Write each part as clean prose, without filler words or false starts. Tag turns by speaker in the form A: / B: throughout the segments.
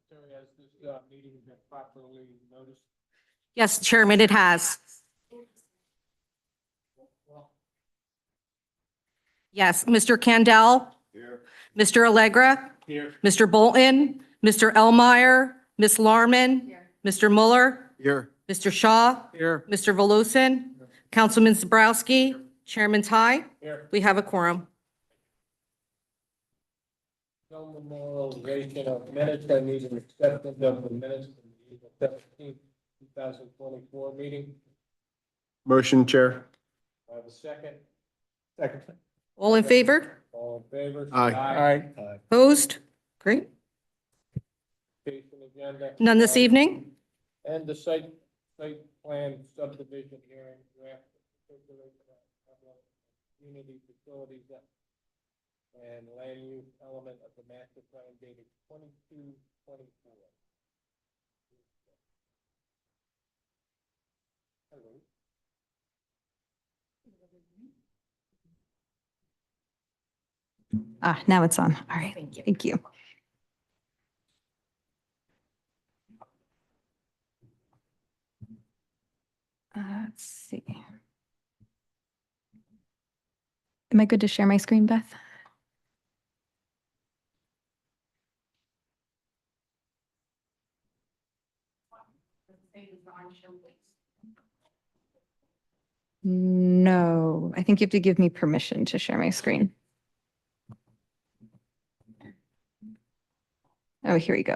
A: Secretary, has this meeting been properly noticed?
B: Yes, Chairman, it has. Yes, Mr. Candell,
A: Here.
B: Mr. Allegra,
A: Here.
B: Mr. Bolton, Mr. Elmeyer, Ms. Larman, Mr. Mueller,
A: Here.
B: Mr. Shaw,
A: Here.
B: Mr. Volusin, Councilman Zabrowski, Chairman Tai.
A: Here.
B: We have a quorum.
A: No memorialization of minutes. I need an acceptance of the minutes from the April 17th, 2024 meeting.
C: Motion, Chair.
A: I have a second. Second.
B: All in favor?
A: All in favor?
C: Aye.
A: Aye.
B: Opposed? Great.
A: Application agenda.
B: None this evening?
A: And the site plan subdivision hearing draft. Community facilities and land use element of the master plan dated 22/24. Hello.
D: Now it's on. All right. Thank you. Let's see. Am I good to share my screen, Beth? No, I think you have to give me permission to share my screen. Oh, here we go.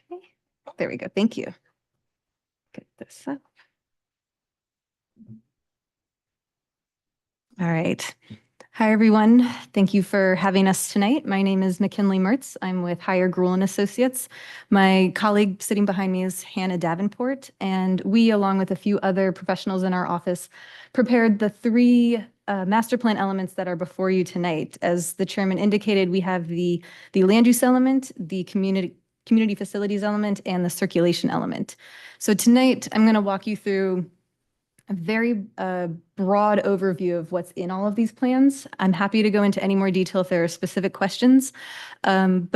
D: Okay, there we go. Thank you. Get this up. All right. Hi, everyone. Thank you for having us tonight. My name is McKinley Mertz. I'm with Higher Gruel and Associates. My colleague sitting behind me is Hannah Davenport, and we, along with a few other professionals in our office, prepared the three master plan elements that are before you tonight. As the chairman indicated, we have the land use element, the community facilities element, and the circulation element. So tonight, I'm going to walk you through a very broad overview of what's in all of these plans. I'm happy to go into any more detail if there are specific questions. But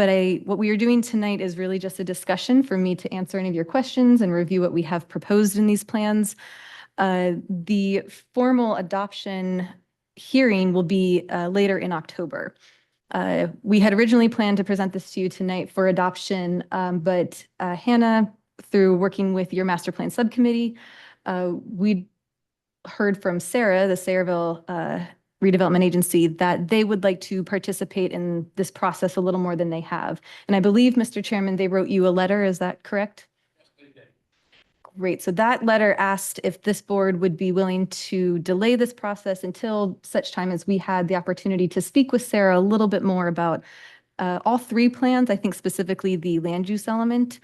D: what we are doing tonight is really just a discussion for me to answer any of your questions and review what we have proposed in these plans. The formal adoption hearing will be later in October. We had originally planned to present this to you tonight for adoption, but Hannah, through working with your master plan subcommittee, we heard from Sarah, the Sayreville Redevelopment Agency, that they would like to participate in this process a little more than they have. And I believe, Mr. Chairman, they wrote you a letter. Is that correct?
A: Yes, they did.
D: Great. So that letter asked if this board would be willing to delay this process until such time as we had the opportunity to speak with Sarah a little bit more about all three plans, I think specifically the land use element.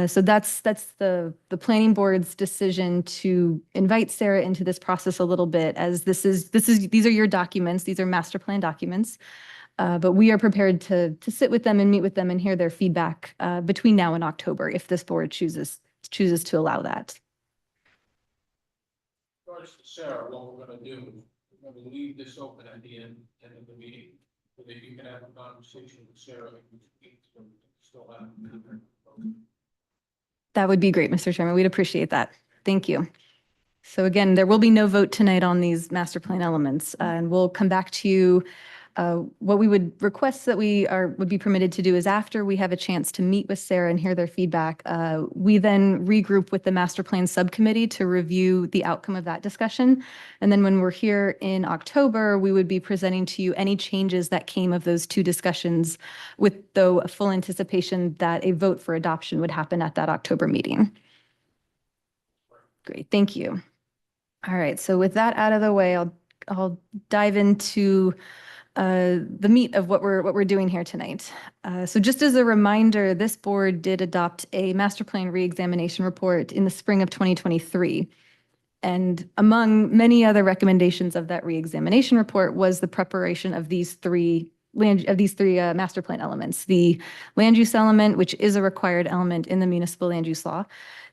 D: So that's the planning board's decision to invite Sarah into this process a little bit, as these are your documents, these are master plan documents. But we are prepared to sit with them and meet with them and hear their feedback between now and October if this board chooses to allow that.
A: First, Sarah, what we're gonna do, we're gonna leave this open at the end of the meeting, so that you can have a conversation with Sarah and you speak to them, still have.
D: That would be great, Mr. Chairman. We'd appreciate that. Thank you. So again, there will be no vote tonight on these master plan elements, and we'll come back to you. What we would request that would be permitted to do is after we have a chance to meet with Sarah and hear their feedback, we then regroup with the master plan subcommittee to review the outcome of that discussion. And then when we're here in October, we would be presenting to you any changes that came of those two discussions, with though a full anticipation that a vote for adoption would happen at that October meeting. Great, thank you. All right, so with that out of the way, I'll dive into the meat of what we're doing here tonight. So just as a reminder, this board did adopt a master plan reexamination report in the spring of 2023. And among many other recommendations of that reexamination report was the preparation of these three master plan elements: the land use element, which is a required element in the municipal land use law,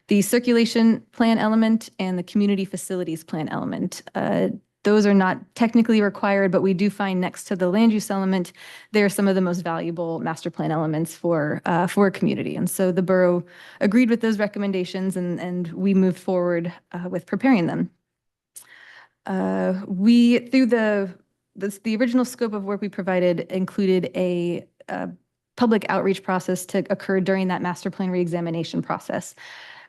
D: the circulation plan element, and the community facilities plan element. Those are not technically required, but we do find next to the land use element, they're some of the most valuable master plan elements for a community. And so the borough agreed with those recommendations, and we moved forward with preparing them. Through the original scope of work we provided included a public outreach process to occur during that master plan reexamination process.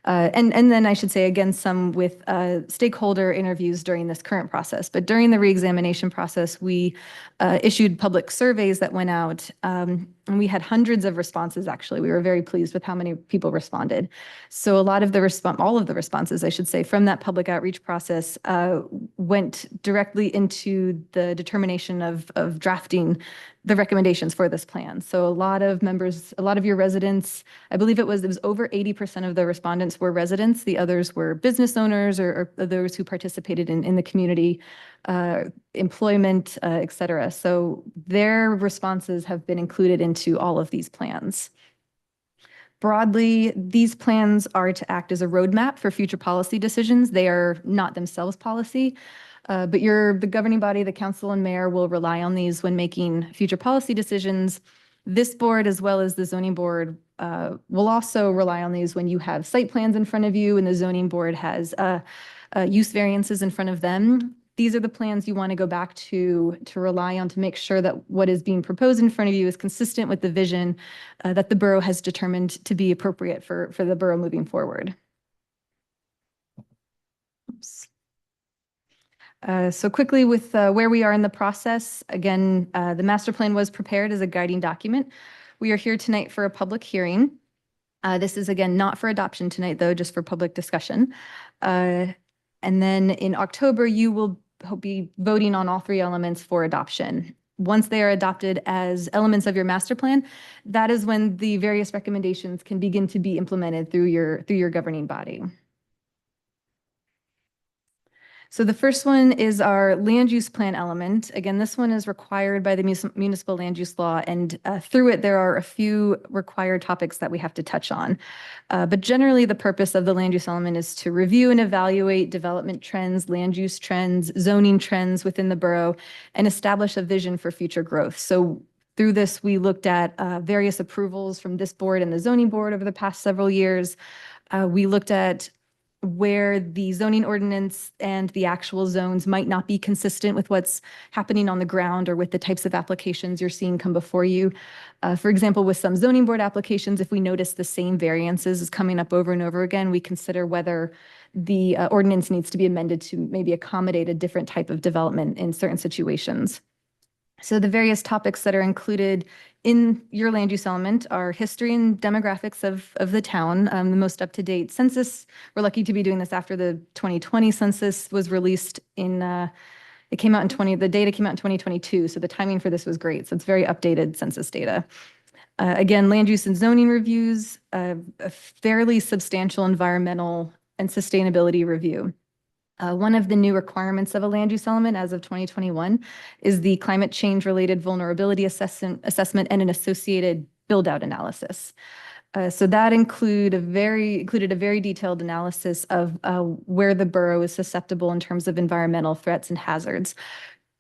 D: And then I should say, again, some with stakeholder interviews during this current process. But during the reexamination process, we issued public surveys that went out, and we had hundreds of responses, actually. We were very pleased with how many people responded. So a lot of all of the responses, I should say, from that public outreach process went directly into the determination of drafting the recommendations for this plan. So a lot of your residents, I believe it was over 80% of the respondents were residents. The others were business owners or those who participated in the community, employment, et cetera. So their responses have been included into all of these plans. Broadly, these plans are to act as a roadmap for future policy decisions. They are not themselves policy. But the governing body, the council and mayor, will rely on these when making future policy decisions. This board, as well as the zoning board, will also rely on these when you have site plans in front of you and the zoning board has use variances in front of them. These are the plans you want to go back to rely on to make sure that what is being proposed in front of you is consistent with the vision that the borough has determined to be appropriate for the borough moving forward. Oops. So quickly with where we are in the process, again, the master plan was prepared as a guiding document. We are here tonight for a public hearing. This is, again, not for adoption tonight, though, just for public discussion. And then in October, you will be voting on all three elements for adoption. Once they are adopted as elements of your master plan, that is when the various recommendations can begin to be implemented through your governing body. So the first one is our land use plan element. Again, this one is required by the municipal land use law, and through it, there are a few required topics that we have to touch on. But generally, the purpose of the land use element is to review and evaluate development trends, land use trends, zoning trends within the borough, and establish a vision for future growth. So through this, we looked at various approvals from this board and the zoning board over the past several years. We looked at where the zoning ordinance and the actual zones might not be consistent with what's happening on the ground or with the types of applications you're seeing come before you. For example, with some zoning board applications, if we notice the same variances is coming up over and over again, we consider whether the ordinance needs to be amended to maybe accommodate a different type of development in certain situations. So the various topics that are included in your land use element are history and demographics of the town, the most up-to-date census. We're lucky to be doing this after the 2020 census was released in, the data came out in 2022, so the timing for this was great. So it's very updated census data. Again, land use and zoning reviews, a fairly substantial environmental and sustainability review. One of the new requirements of a land use element as of 2021 is the climate change related vulnerability assessment and an associated build-out analysis. So that included a very detailed analysis of where the borough is susceptible in terms of environmental threats and hazards.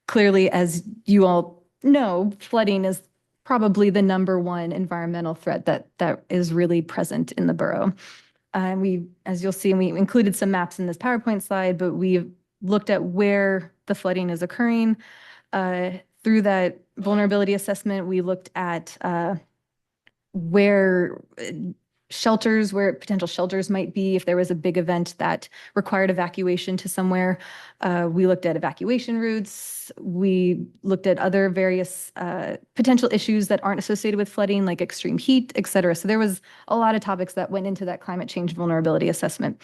D: Clearly, as you all know, flooding is probably the #1 environmental threat that is really present in the borough. As you'll see, we included some maps in this PowerPoint slide, but we've looked at where the flooding is occurring. Through that vulnerability assessment, we looked at where potential shelters might be if there was a big event that required evacuation to somewhere. We looked at evacuation routes. We looked at other various potential issues that aren't associated with flooding, like extreme heat, et cetera. So there was a lot of topics that went into that climate change vulnerability assessment.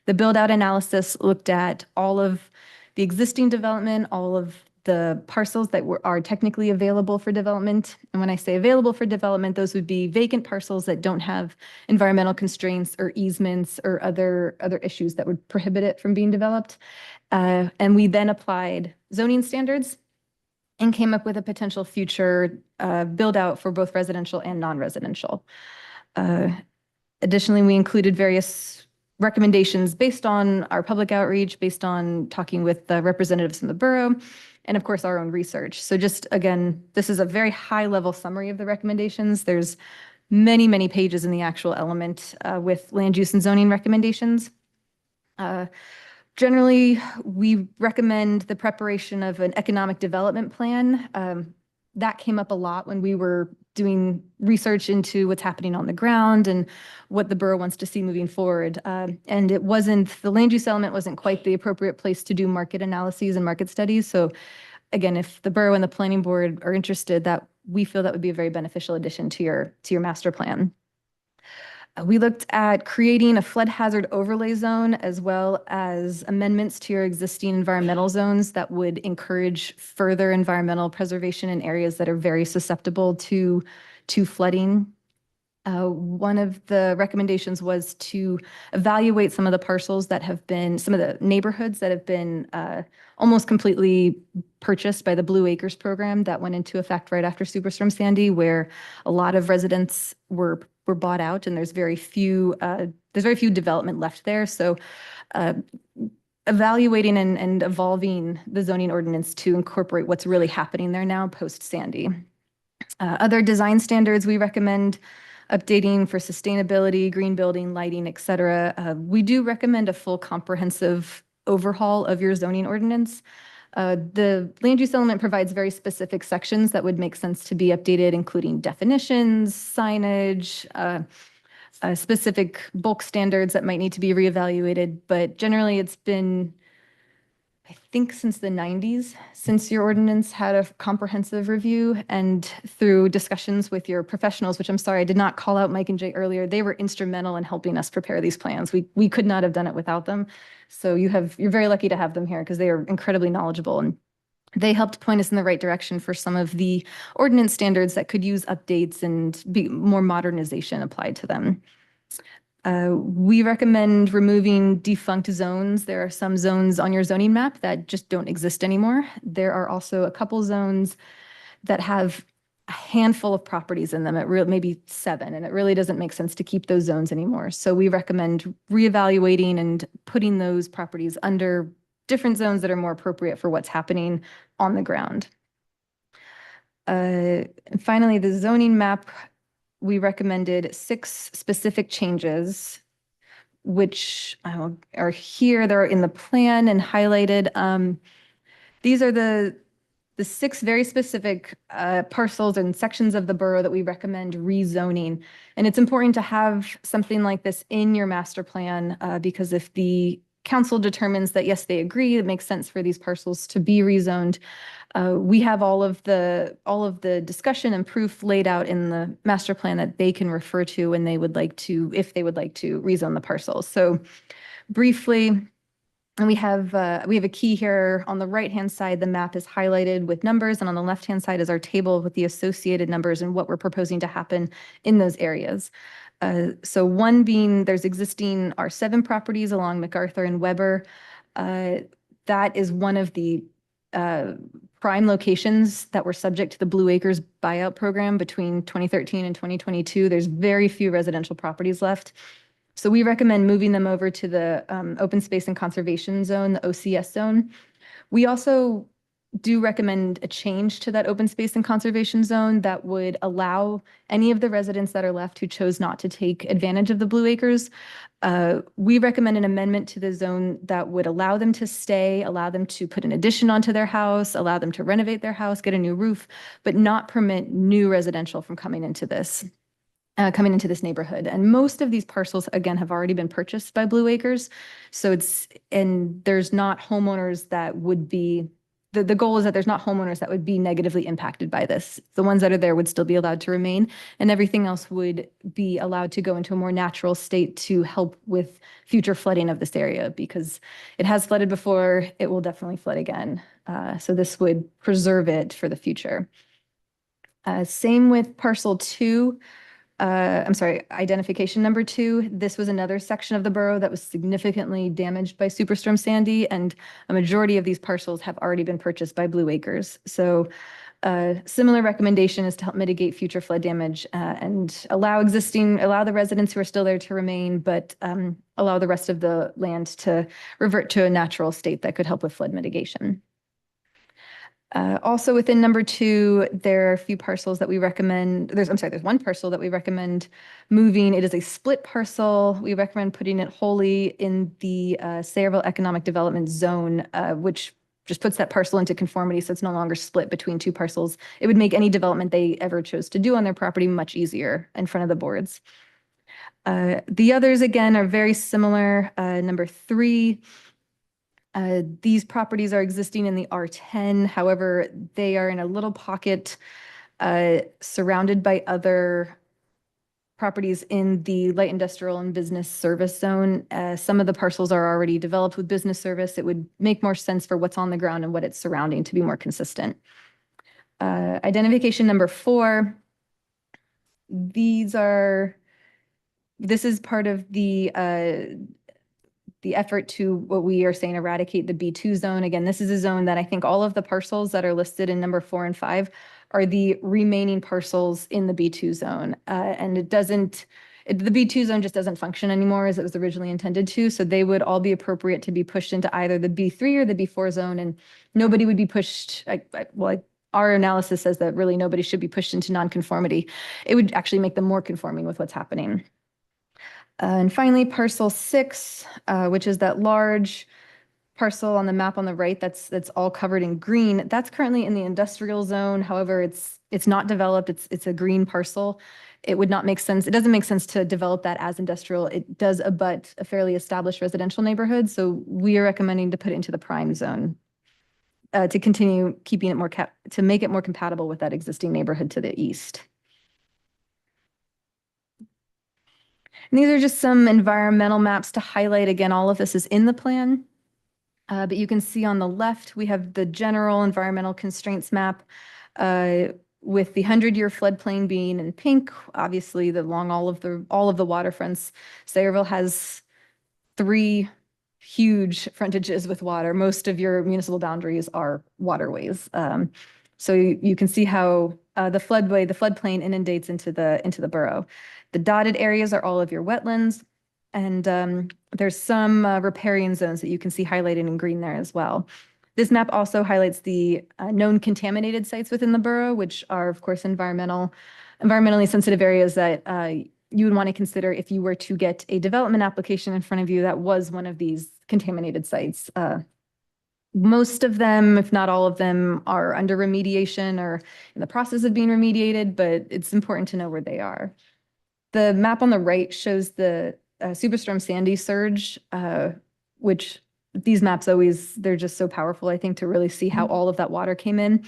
D: The build-out analysis looked at all of the existing development, all of the parcels that are technically available for development. And when I say available for development, those would be vacant parcels that don't have environmental constraints or easements or other issues that would prohibit it from being developed. And we then applied zoning standards and came up with a potential future build out for both residential and non-residential. Additionally, we included various recommendations based on our public outreach, based on talking with the representatives from the borough, and of course, our own research. So just again, this is a very high-level summary of the recommendations. There's many, many pages in the actual element with land use and zoning recommendations. Generally, we recommend the preparation of an economic development plan. That came up a lot when we were doing research into what's happening on the ground and what the borough wants to see moving forward. And the land use element wasn't quite the appropriate place to do market analyses and market studies. So again, if the borough and the planning board are interested, that we feel that would be a very beneficial addition to your master plan. We looked at creating a flood hazard overlay zone as well as amendments to your existing environmental zones that would encourage further environmental preservation in areas that are very susceptible to flooding. One of the recommendations was to evaluate some of the parcels that have been, some of the neighborhoods that have been almost completely purchased by the Blue Acres program that went into effect right after Superstorm Sandy, where a lot of residents were bought out and there's very few development left there. So evaluating and evolving the zoning ordinance to incorporate what's really happening there now post Sandy. Other design standards we recommend updating for sustainability, green building, lighting, et cetera. We do recommend a full comprehensive overhaul of your zoning ordinance. The land use element provides very specific sections that would make sense to be updated, including definitions, signage, specific bulk standards that might need to be reevaluated. But generally, it's been, I think, since the 90s, since your ordinance had a comprehensive review, and through discussions with your professionals, which I'm sorry, I did not call out Mike and Jay earlier, they were instrumental in helping us prepare these plans. We could not have done it without them. So you're very lucky to have them here because they are incredibly knowledgeable, and they helped point us in the right direction for some of the ordinance standards that could use updates and be more modernization applied to them. We recommend removing defunct zones. There are some zones on your zoning map that just don't exist anymore. There are also a couple zones that have a handful of properties in them, maybe 7, and it really doesn't make sense to keep those zones anymore. So we recommend reevaluating and putting those properties under different zones that are more appropriate for what's happening on the ground. And finally, the zoning map, we recommended 6 specific changes, which are here. They're in the plan and highlighted. These are the 6 very specific parcels and sections of the borough that we recommend rezoning. And it's important to have something like this in your master plan because if the council determines that, yes, they agree, it makes sense for these parcels to be rezoned, we have all of the discussion and proof laid out in the master plan that they can refer to when they would like to, if they would like to rezone the parcels. So briefly, and we have a key here on the right-hand side. The map is highlighted with numbers, and on the left-hand side is our table with the associated numbers and what we're proposing to happen in those areas. So one being there's existing R7 properties along MacArthur and Weber. That is one of the prime locations that were subject to the Blue Acres buyout program between 2013 and 2022. There's very few residential properties left. So we recommend moving them over to the open space and conservation zone, the OCS zone. We also do recommend a change to that open space and conservation zone that would allow any of the residents that are left who chose not to take advantage of the Blue Acres. We recommend an amendment to the zone that would allow them to stay, allow them to put an addition onto their house, allow them to renovate their house, get a new roof, but not permit new residential from coming into this neighborhood. And most of these parcels, again, have already been purchased by Blue Acres. So there's not homeowners that would be, the goal is that there's not homeowners that would be negatively impacted by this. The ones that are there would still be allowed to remain, and everything else would be allowed to go into a more natural state to help with future flooding of this area, because it has flooded before, it will definitely flood again. So this would preserve it for the future. Same with parcel 2. identification number 2. This was another section of the borough that was significantly damaged by Superstorm Sandy, and a majority of these parcels have already been purchased by Blue Acres. So similar recommendation is to help mitigate future flood damage and allow the residents who are still there to remain, but allow the rest of the land to revert to a natural state that could help with flood mitigation. Also within number 2, there are a few parcels that we recommend, there's one parcel that we recommend moving. It is a split parcel. We recommend putting it wholly in the Sayreville Economic Development Zone, which just puts that parcel into conformity so it's no longer split between 2 parcels. It would make any development they ever chose to do on their property much easier in front of the boards. The others, again, are very similar. Number 3, these properties are existing in the R10. However, they are in a little pocket surrounded by other properties in the light industrial and business service zone. Some of the parcels are already developed with business service. It would make more sense for what's on the ground and what it's surrounding to be more consistent. Identification number 4. This is part of the effort to what we are saying eradicate the B2 zone. Again, this is a zone that I think all of the parcels that are listed in number 4 and 5 are the remaining parcels in the B2 zone. And the B2 zone just doesn't function anymore as it was originally intended to. So they would all be appropriate to be pushed into either the B3 or the B4 zone, and nobody would be pushed. Our analysis says that really nobody should be pushed into nonconformity. It would actually make them more conforming with what's happening. And finally, parcel 6, which is that large parcel on the map on the right that's all covered in green. That's currently in the industrial zone. However, it's not developed. It's a green parcel. It would not make sense. It doesn't make sense to develop that as industrial. It does abut a fairly established residential neighborhood. So we are recommending to put it into the prime zone to continue keeping it more to make it more compatible with that existing neighborhood to the east. And these are just some environmental maps to highlight. Again, all of this is in the plan. But you can see on the left, we have the general environmental constraints map with the 100-year floodplain being in pink. Obviously, along all of the waterfronts, Sayreville has 3 huge frontages with water. Most of your municipal boundaries are waterways. So you can see how the floodplain inundates into the borough. The dotted areas are all of your wetlands, and there's some riparian zones that you can see highlighted in green there as well. This map also highlights the known contaminated sites within the borough, which are, of course, environmentally sensitive areas that you would want to consider if you were to get a development application in front of you that was one of these contaminated sites. Most of them, if not all of them, are under remediation or in the process of being remediated, but it's important to know where they are. The map on the right shows the Superstorm Sandy surge, which these maps they're just so powerful, I think, to really see how all of that water came in.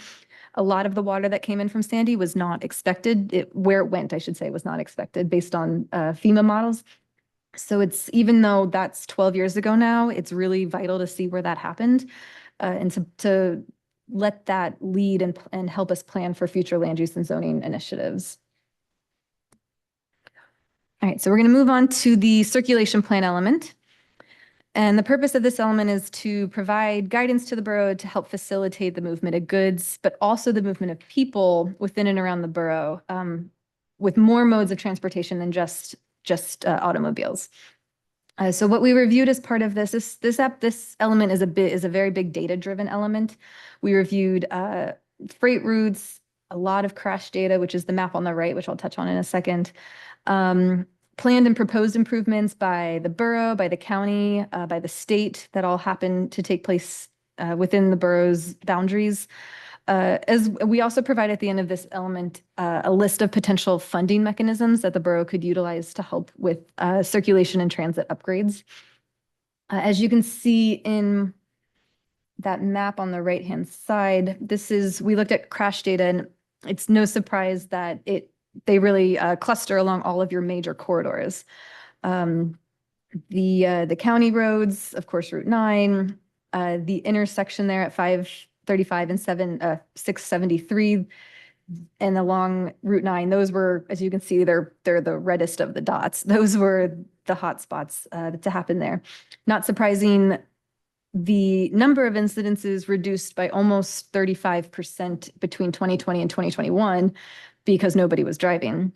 D: A lot of the water that came in from Sandy was not expected. Where it went, I should say, was not expected based on FEMA models. So even though that's 12 years ago now, it's really vital to see where that happened and to let that lead and help us plan for future land use and zoning initiatives. All right, so we're going to move on to the circulation plan element. And the purpose of this element is to provide guidance to the borough to help facilitate the movement of goods, but also the movement of people within and around the borough with more modes of transportation than just automobiles. So what we reviewed as part of this element is a very big data-driven element. We reviewed freight routes, a lot of crash data, which is the map on the right, which I'll touch on in a second. Planned and proposed improvements by the borough, by the county, by the state that all happen to take place within the borough's boundaries. As we also provide at the end of this element, a list of potential funding mechanisms that the borough could utilize to help with circulation and transit upgrades. As you can see in that map on the right-hand side, we looked at crash data, and it's no surprise that they really cluster along all of your major corridors. The county roads, of course, Route 9, the intersection there at 535 and 673, and along Route 9, those were, as you can see, they're the reddest of the dots. Those were the hot spots to happen there. Not surprising, the number of incidences reduced by almost 35% between 2020 and 2021 because nobody was driving.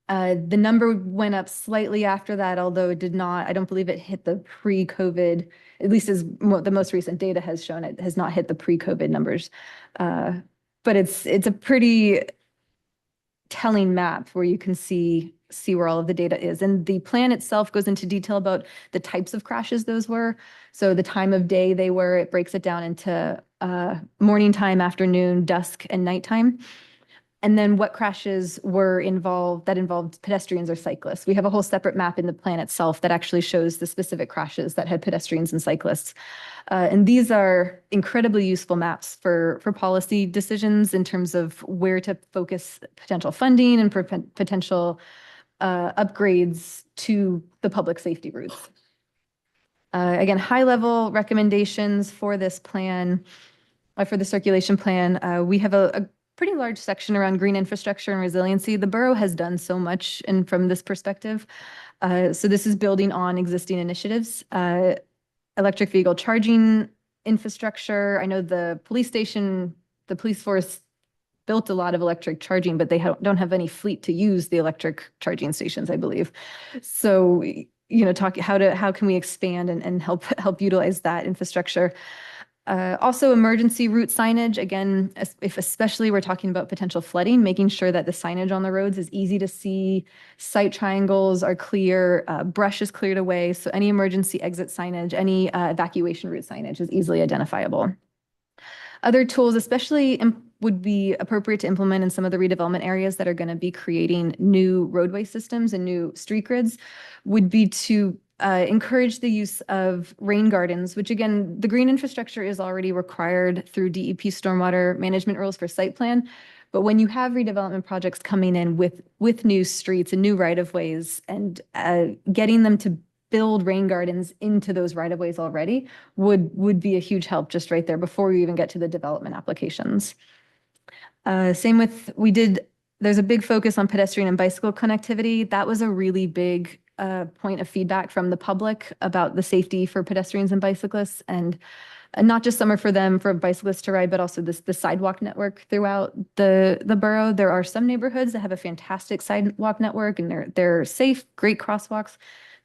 D: The number went up slightly after that, although it did not, I don't believe it hit the pre-COVID, at least as the most recent data has shown, it has not hit the pre-COVID numbers. But it's a pretty telling map where you can see where all of the data is. And the plan itself goes into detail about the types of crashes those were. So the time of day they were, it breaks it down into morning time, afternoon, dusk, and nighttime. And then what crashes were involved pedestrians or cyclists. We have a whole separate map in the plan itself that actually shows the specific crashes that had pedestrians and cyclists. And these are incredibly useful maps for policy decisions in terms of where to focus potential funding and potential upgrades to the public safety routes. Again, high-level recommendations for this plan, for the circulation plan. We have a pretty large section around green infrastructure and resiliency. The borough has done so much from this perspective. So this is building on existing initiatives. Electric vehicle charging infrastructure. I know the police force built a lot of electric charging, but they don't have any fleet to use the electric charging stations, I believe. So, how can we expand and help utilize that infrastructure? Also emergency route signage, again, if especially we're talking about potential flooding, making sure that the signage on the roads is easy to see, sight triangles are clear, brush is cleared away. So any emergency exit signage, any evacuation route signage is easily identifiable. Other tools, especially would be appropriate to implement in some of the redevelopment areas that are going to be creating new roadway systems and new street grids, would be to encourage the use of rain gardens, which again, the green infrastructure is already required through DEP stormwater management rules for site plan. But when you have redevelopment projects coming in with new streets and new right-of-ways and getting them to build rain gardens into those right-of-ways already would be a huge help just right there before we even get to the development applications. Same with, there's a big focus on pedestrian and bicycle connectivity. That was a really big point of feedback from the public about the safety for pedestrians and bicyclists, and not just somewhere for bicyclists to ride, but also the sidewalk network throughout the borough. There are some neighborhoods that have a fantastic sidewalk network and they're safe, great crosswalks.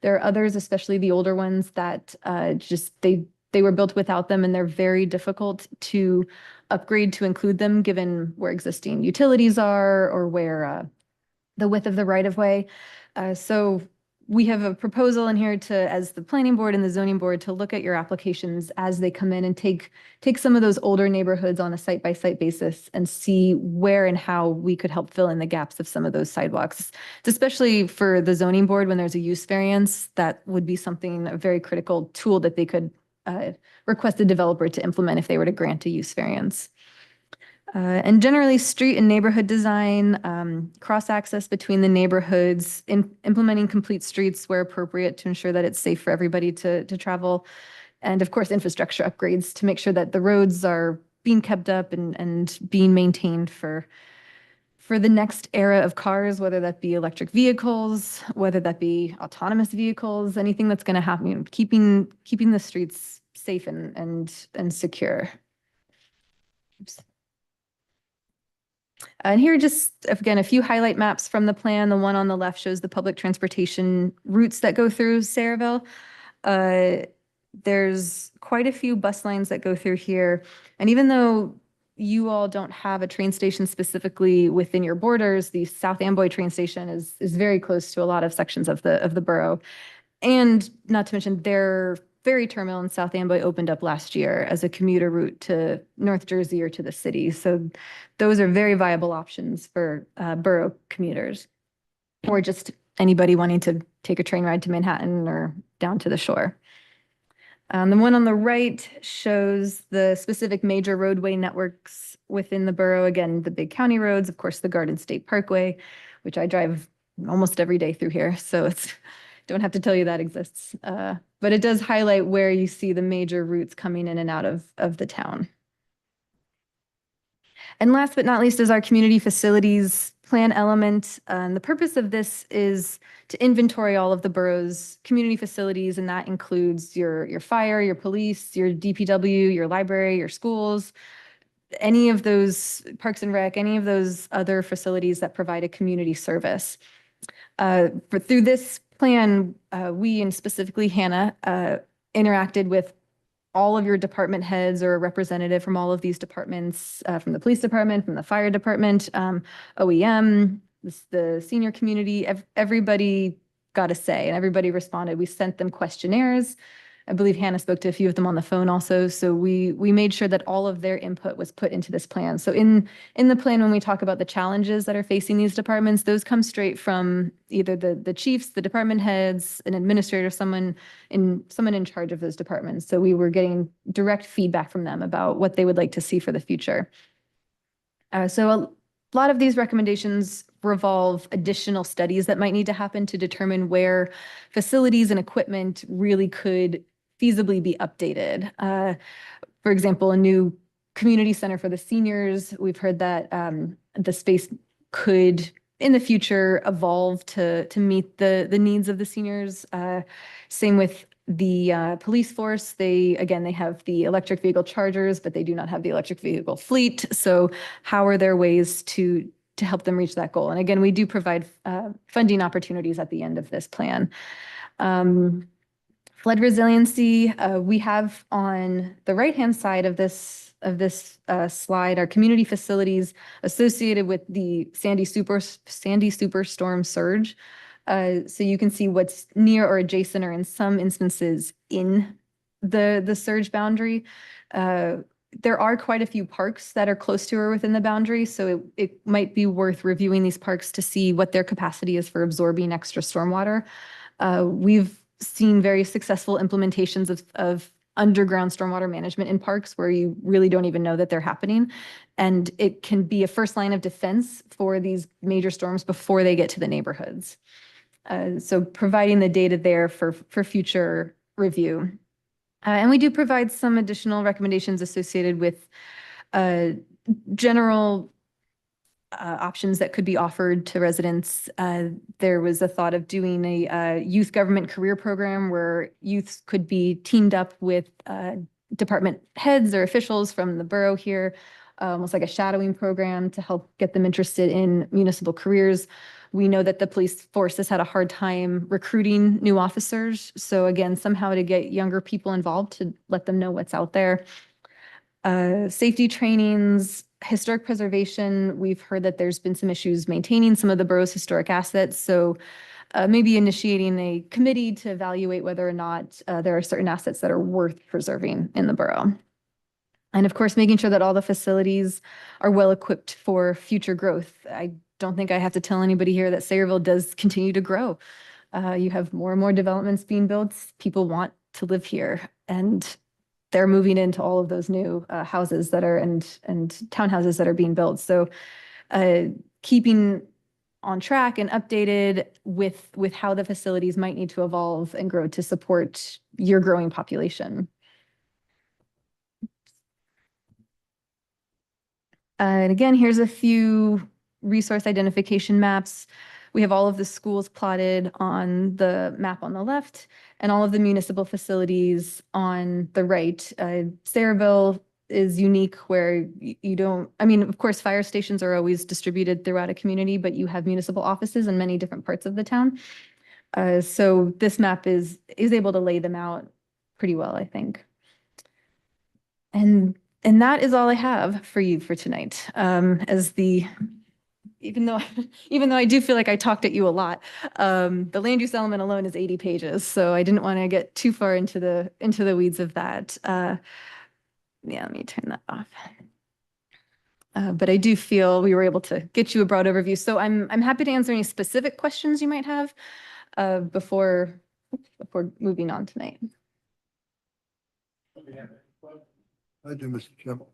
D: There are others, especially the older ones, that they were built without them, and they're very difficult to upgrade to include them given where existing utilities are or where the width of the right-of-way. So we have a proposal in here as the planning board and the zoning board, to look at your applications as they come in and take some of those older neighborhoods on a site-by-site basis and see where and how we could help fill in the gaps of some of those sidewalks. Especially for the zoning board, when there's a use variance, that would be a very critical tool that they could request the developer to implement if they were to grant a use variance. And generally, street and neighborhood design, cross-access between the neighborhoods, implementing complete streets where appropriate to ensure that it's safe for everybody to travel. And of course, infrastructure upgrades to make sure that the roads are being kept up and being maintained for the next era of cars, whether that be electric vehicles, whether that be autonomous vehicles, anything that's going to happen, keeping the streets safe and secure. Oops. And here just, again, a few highlight maps from the plan. The one on the left shows the public transportation routes that go through Sayreville. There's quite a few bus lines that go through here. And even though you all don't have a train station specifically within your borders, the South Amboy train station is very close to a lot of sections of the borough. And not to mention their ferry terminal in South Amboy opened up last year as a commuter route to North Jersey or to the city. So those are very viable options for borough commuters, or just anybody wanting to take a train ride to Manhattan or down to the shore. The one on the right shows the specific major roadway networks within the borough. Again, the big county roads, of course, the Garden State Parkway, which I drive almost every day through here. So don't have to tell you that exists. But it does highlight where you see the major routes coming in and out of the town. And last but not least is our community facilities plan element. The purpose of this is to inventory all of the borough's community facilities, and that includes your fire, your police, your DPW, your library, your schools, any of those Parks and Rec, any of those other facilities that provide a community service. But through this plan, we and specifically Hannah interacted with all of your department heads or a representative from all of these departments, from the police department, from the fire department, OEM, the senior community, everybody got a say and everybody responded. We sent them questionnaires. I believe Hannah spoke to a few of them on the phone also. So we made sure that all of their input was put into this plan. So in the plan, when we talk about the challenges that are facing these departments, those come straight from either the chiefs, the department heads, an administrator, someone in charge of those departments. So we were getting direct feedback from them about what they would like to see for the future. So a lot of these recommendations revolve additional studies that might need to happen to determine where facilities and equipment really could feasibly be updated. For example, a new community center for the seniors. We've heard that the space could, in the future, evolve to meet the needs of the seniors. Same with the police force. They have the electric vehicle chargers, but they do not have the electric vehicle fleet. So how are there ways to help them reach that goal? And again, we do provide funding opportunities at the end of this plan. Flood resiliency, we have on the right-hand side of this slide, our community facilities associated with the Sandy Superstorm surge. So you can see what's near or adjacent or in some instances in the surge boundary. There are quite a few parks that are close to or within the boundary, so it might be worth reviewing these parks to see what their capacity is for absorbing extra stormwater. We've seen very successful implementations of underground stormwater management in parks where you really don't even know that they're happening. And it can be a first line of defense for these major storms before they get to the neighborhoods. So providing the data there for future review. And we do provide some additional recommendations associated with general options that could be offered to residents. There was a thought of doing a youth government career program where youths could be teamed up with department heads or officials from the borough here, almost like a shadowing program to help get them interested in municipal careers. We know that the police force has had a hard time recruiting new officers. So again, somehow to get younger people involved to let them know what's out there. Safety trainings, historic preservation. We've heard that there's been some issues maintaining some of the borough's historic assets. So maybe initiating a committee to evaluate whether or not there are certain assets that are worth preserving in the borough. And of course, making sure that all the facilities are well equipped for future growth. I don't think I have to tell anybody here that Sayreville does continue to grow. You have more and more developments being built. People want to live here, and they're moving into all of those new houses that are and townhouses that are being built. So keeping on track and updated with how the facilities might need to evolve and grow to support your growing population. And again, here's a few resource identification maps. We have all of the schools plotted on the map on the left and all of the municipal facilities on the right. Sayreville is unique where you don't, I mean, of course, fire stations are always distributed throughout a community, but you have municipal offices in many different parts of the town. So this map is able to lay them out pretty well, I think. And that is all I have for you for tonight. Even though I do feel like I talked at you a lot, the land use element alone is 80 pages, so I didn't want to get too far into the weeds of that. Yeah, let me turn that off. But I do feel we were able to get you a broad overview. So I'm happy to answer any specific questions you might have before moving on tonight.
C: I do, Mr. Chairman.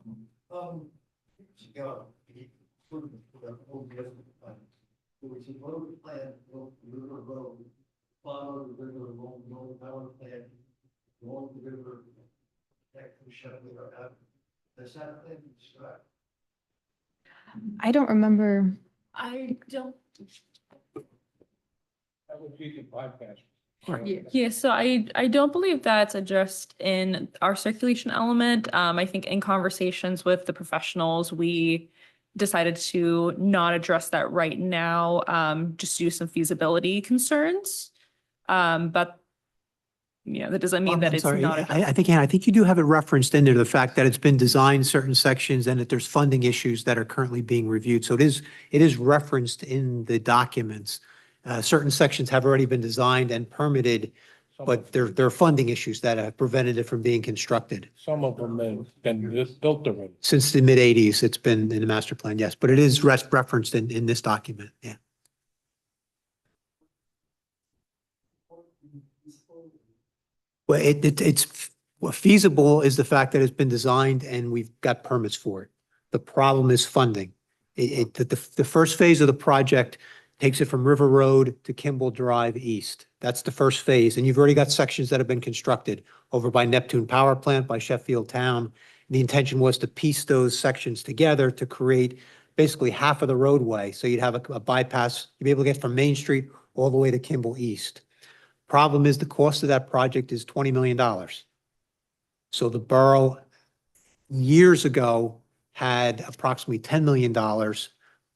E: Which is road plan, river road, follow the river, along power plant, along the river, protect from shutting or out. Does that plan describe?
D: I don't remember.
F: I don't,
A: That would be the bypass.
F: yeah, so I don't believe that's addressed in our circulation element. I think in conversations with the professionals, we decided to not address that right now, just due to some feasibility concerns. But that doesn't mean that
G: I'm
F: it's
G: sorry,
F: not.
G: I think, Anna, I think you do have it referenced in there, the fact that it's been designed certain sections and that there's funding issues that are currently being reviewed. So it is referenced in the documents. Certain sections have already been designed and permitted, but there are funding issues that have prevented it from being constructed.
A: Some of them have been built already.
G: Since the mid-eighties, it's been in the master plan, yes, but it is referenced in this document, yeah. Well, what feasible is the fact that it's been designed and we've got permits for it. The problem is funding. The first phase of the project takes it from River Road to Kimball Drive East. That's the first phase, and you've already got sections that have been constructed over by Neptune Power Plant, by Sheffield Town. The intention was to piece those sections together to create basically half of the roadway, so you'd have a bypass, you'd be able to get from Main Street all the way to Kimball East. Problem is the cost of that project is $20 million. So the borough years ago had approximately $10 million,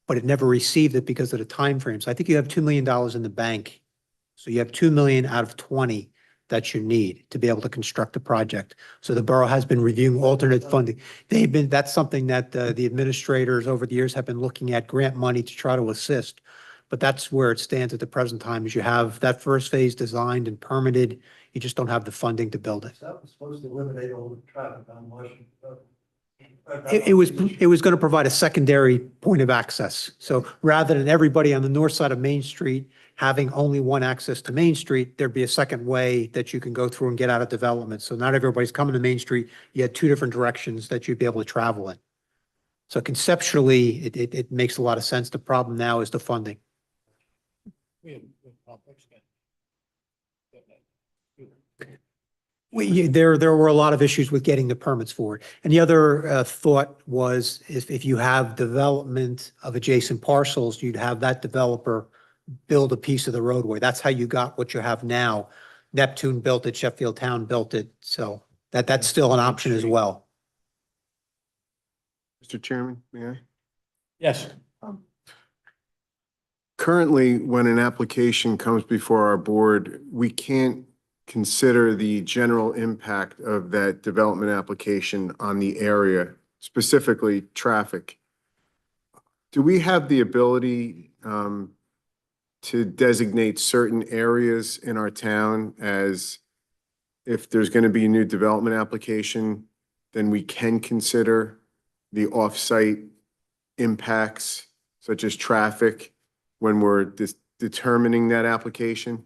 G: but it never received it because of the timeframe. So I think you have $2 million in the bank. So you have 2 million out of 20 that you need to be able to construct the project. So the borough has been reviewing alternate funding. That's something that the administrators over the years have been looking at, grant money to try to assist. But that's where it stands at the present time, is you have that first phase designed and permitted. You just don't have the funding to build it.
E: That was supposed to eliminate all the traffic on Washington.
G: It was going to provide a secondary point of access. So rather than everybody on the north side of Main Street having only one access to Main Street, there'd be a second way that you can go through and get out of development. So not everybody's coming to Main Street. You had two different directions that you'd be able to travel in. So conceptually, it makes a lot of sense. The problem now is the funding. There were a lot of issues with getting the permits for it. And the other thought was if you have development of adjacent parcels, you'd have that developer build a piece of the roadway. That's how you got what you have now. Neptune built it, Sheffield Town built it. So that's still an option as well.
H: Mr. Chairman, may I?
A: Yes.
H: Currently, when an application comes before our board, we can't consider the general impact of that development application on the area, specifically traffic. Do we have the ability to designate certain areas in our town as if there's going to be a new development application, then we can consider the off-site impacts such as traffic when we're determining that application?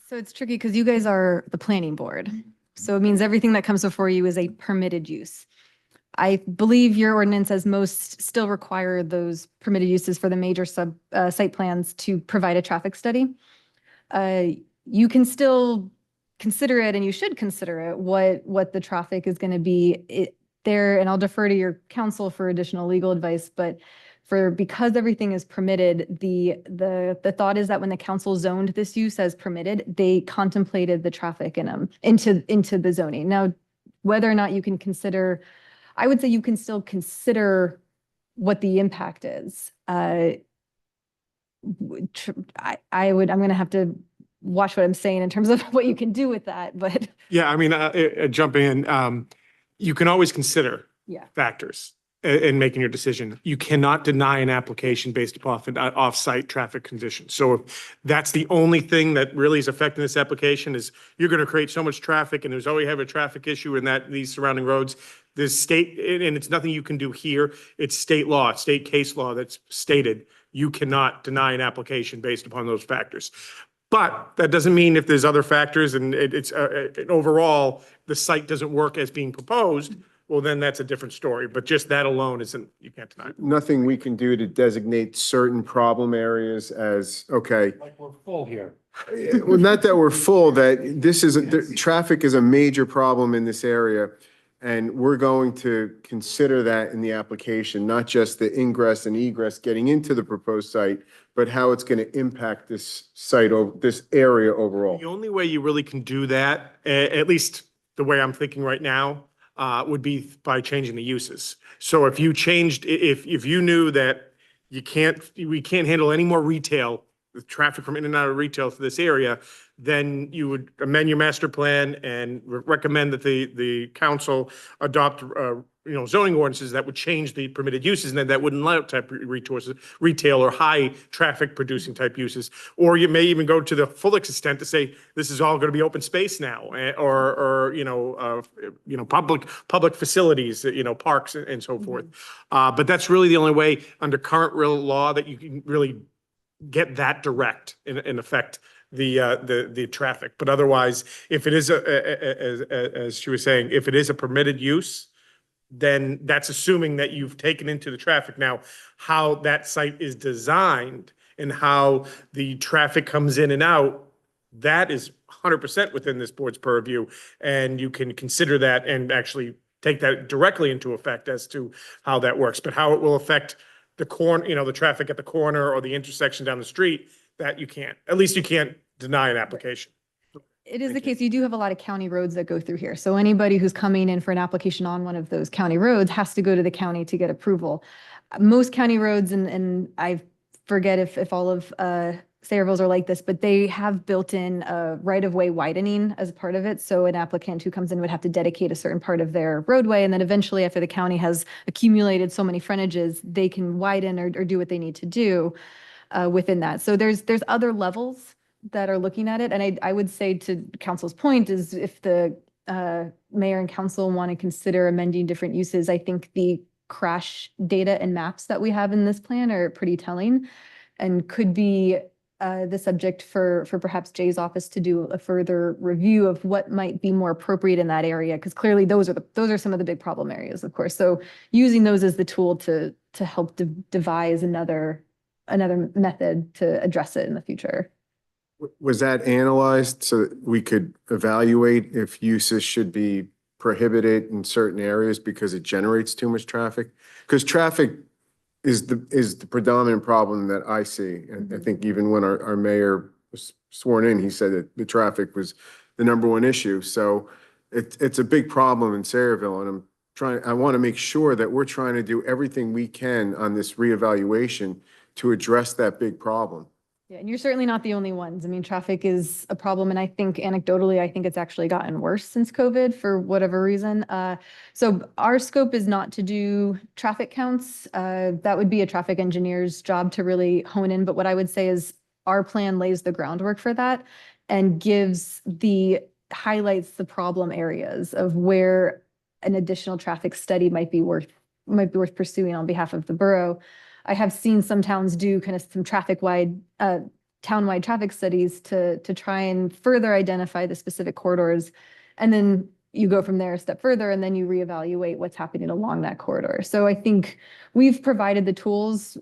D: So it's tricky because you guys are the planning board. So it means everything that comes before you is a permitted use. I believe your ordinance, as most, still require those permitted uses for the major site plans to provide a traffic study. You can still consider it, and you should consider it, what the traffic is going to be there. And I'll defer to your counsel for additional legal advice, but because everything is permitted, the thought is that when the council zoned this use as permitted, they contemplated the traffic into the zoning. Now, whether or not you can consider, I would say you can still consider what the impact is. I'm going to have to watch what I'm saying in terms of what you can do with that, but.
I: Yeah, I mean, jump in. You can always consider factors in making your decision. You cannot deny an application based upon off-site traffic conditions. So if that's the only thing that really is affecting this application, is you're going to create so much traffic and there's always have a traffic issue in these surrounding roads. There's state, and it's nothing you can do here. It's state law, state case law that's stated you cannot deny an application based upon those factors. But that doesn't mean if there's other factors and it's overall the site doesn't work as being proposed, well, then that's a different story. But just that alone isn't, you can't deny it.
H: Nothing we can do to designate certain problem areas as, okay,
A: Like we're full here.
H: well, not that we're full, that traffic is a major problem in this area. And we're going to consider that in the application, not just the ingress and egress getting into the proposed site, but how it's going to impact this site, this area overall.
I: The only way you really can do that, at least the way I'm thinking right now, would be by changing the uses. So if you changed, if you knew that we can't handle any more retail, the traffic from in and out of retail to this area, then you would amend your master plan and recommend that the council adopt, zoning ordinances that would change the permitted uses, and then that wouldn't allow type retail or high traffic producing type uses. Or you may even go to the full extent to say, this is all going to be open space now, or public facilities, parks and so forth. But that's really the only way under current real law that you can really get that direct in effect the traffic. But otherwise, if it is as she was saying, if it is a permitted use, then that's assuming that you've taken into the traffic. Now, how that site is designed and how the traffic comes in and out, that is 100% within this board's purview. And you can consider that and actually take that directly into effect as to how that works. But how it will affect the corner, the traffic at the corner or the intersection down the street, that you can't. At least you can't deny an application.
D: It is the case. You do have a lot of county roads that go through here. So anybody who's coming in for an application on one of those county roads has to go to the county to get approval. Most county roads, and I forget if all of Sayreville's are like this, but they have built in right-of-way widening as part of it. So an applicant who comes in would have to dedicate a certain part of their roadway. And then eventually, after the county has accumulated so many frontages, they can widen or do what they need to do within that. So there's other levels that are looking at it. And I would say, to council's point, is if the mayor and council want to consider amending different uses, I think the crash data and maps that we have in this plan are pretty telling and could be the subject for perhaps Jay's office to do a further review of what might be more appropriate in that area, because clearly those are some of the big problem areas, of course. So using those as the tool to help devise another method to address it in the future.
H: Was that analyzed so that we could evaluate if uses should be prohibited in certain areas because it generates too much traffic? Because traffic is the predominant problem that I see. And I think even when our mayor was sworn in, he said that the traffic was the number one issue. So it's a big problem in Sayreville, and I want to make sure that we're trying to do everything we can on this reevaluation to address that big problem.
D: Yeah, and you're certainly not the only ones. I mean, traffic is a problem, and I think anecdotally, I think it's actually gotten worse since COVID for whatever reason. So our scope is not to do traffic counts. That would be a traffic engineer's job to really hone in. But what I would say is our plan lays the groundwork for that and highlights the problem areas of where an additional traffic study might be worth pursuing on behalf of the borough. I have seen some towns do kind of some town-wide traffic studies to try and further identify the specific corridors. And then you go from there a step further, and then you reevaluate what's happening along that corridor. So I think we've provided the tools.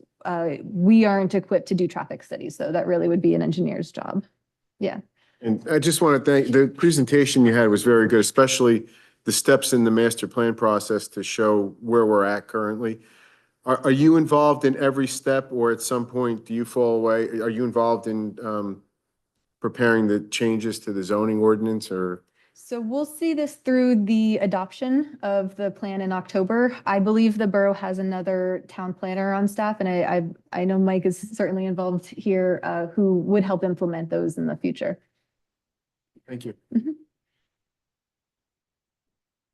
D: We aren't equipped to do traffic studies, so that really would be an engineer's job. Yeah.
H: And I just want to thank, the presentation you had was very good, especially the steps in the master plan process to show where we're at currently. Are you involved in every step, or at some point do you fall away? Are you involved in preparing the changes to the zoning ordinance, or?
D: So we'll see this through the adoption of the plan in October. I believe the borough has another town planner on staff, and I know Mike is certainly involved here, who would help implement those in the future.
H: Thank you.
D: Mhm.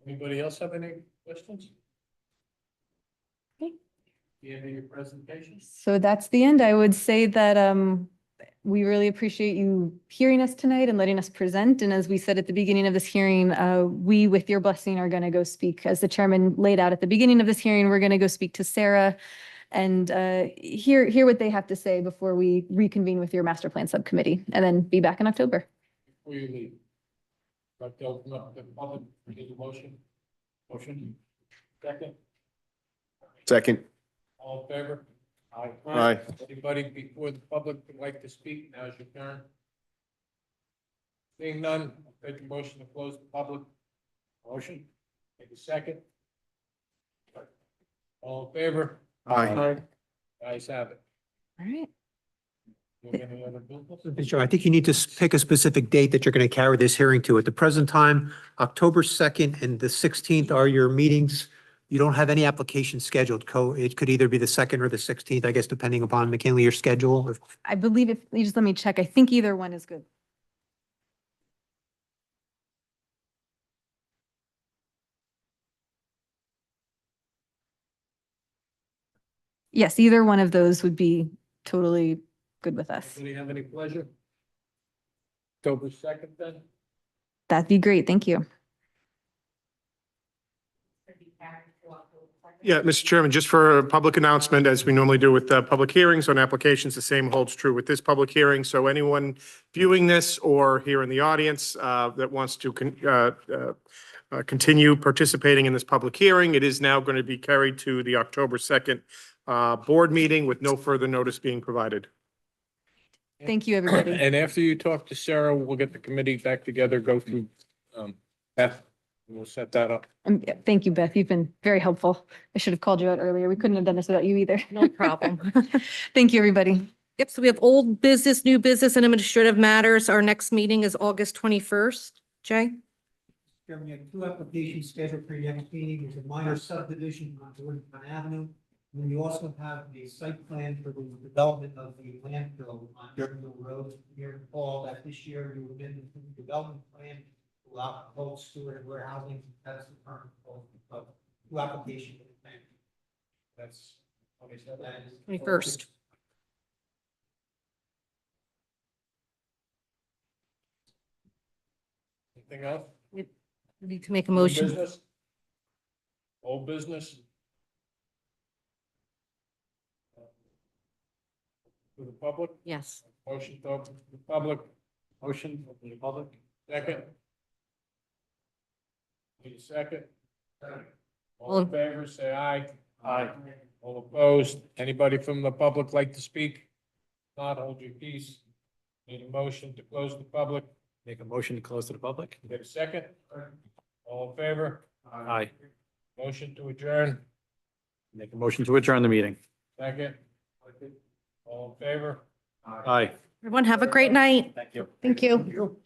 A: Anybody else have any questions?
D: Okay.
A: The end of your presentation?
D: So that's the end. I would say that we really appreciate you hearing us tonight and letting us present. And as we said at the beginning of this hearing, we, with your blessing, are going to go speak, as the chairman laid out at the beginning of this hearing, we're going to go speak to Sarah and hear what they have to say before we reconvene with your master plan subcommittee, and then be back in October.
A: Before you leave, I'd like to open up the public for the motion. Second,
H: Second.
A: all in favor? Aye.
H: Aye.
A: Anybody before the public would like to speak? Now's your turn. Seeing none, I'll take a motion to close the public. Motion. Take a second. All in favor?
H: Aye.
A: Guys have it.
D: All right.
A: You have any other business?
G: Mr. Chair, I think you need to pick a specific date that you're going to carry this hearing to. At the present time, October 2nd and the 16th are your meetings. You don't have any applications scheduled. It could either be the 2nd or the 16th, I guess, depending upon McKinley, your schedule.
D: I believe if, you just let me check. I think either one is good. Yes, either one of those would be totally good with us.
A: Anybody have any pleasure? October 2nd then?
D: That'd be great. Thank you.
I: Yeah, Mr. Chairman, just for a public announcement, as we normally do with public hearings on applications, the same holds true with this public hearing. So anyone viewing this or here in the audience that wants to continue participating in this public hearing, it is now going to be carried to the October 2nd board meeting with no further notice being provided.
D: Thank you, everybody.
A: And after you talk to Sarah, we'll get the committee back together, go through Beth, and we'll set that up.
D: Yeah, thank you, Beth. You've been very helpful. I should have called you out earlier. We couldn't have done this without you either.
B: No problem.
D: Thank you, everybody.
B: Yep, so we have old business, new business, and administrative matters. Our next meeting is August 21st. Jay?
G: Chairman, you have 2 applications scheduled for your next meeting. There's a minor subdivision on Jordan Avenue. And then you also have the site plan for the development of the landfill on Jordanville Road. You recall that this year you amended the development plan to allow for cold storage warehousing. That's the current proposal of 2 applications.
A: That's, okay, so that is.
B: 21st.
A: Anything else?
B: We need to make a
A: New
B: motion.
A: business? Old business? To the public?
B: Yes.
A: Motion to open to the public. Motion to open to the public. Second. Need a second? All in favor, say aye. Aye. All opposed? Anybody from the public like to speak? Not, hold your peace. Need a motion to close the public.
J: Make a motion to close to the public?
A: Get a second? All in favor?
J: Aye.
A: Motion to adjourn.
J: Make a motion to adjourn the meeting.
A: Second. All in favor?
J: Aye.
B: Everyone have a great night.
J: Thank you.
B: Thank you.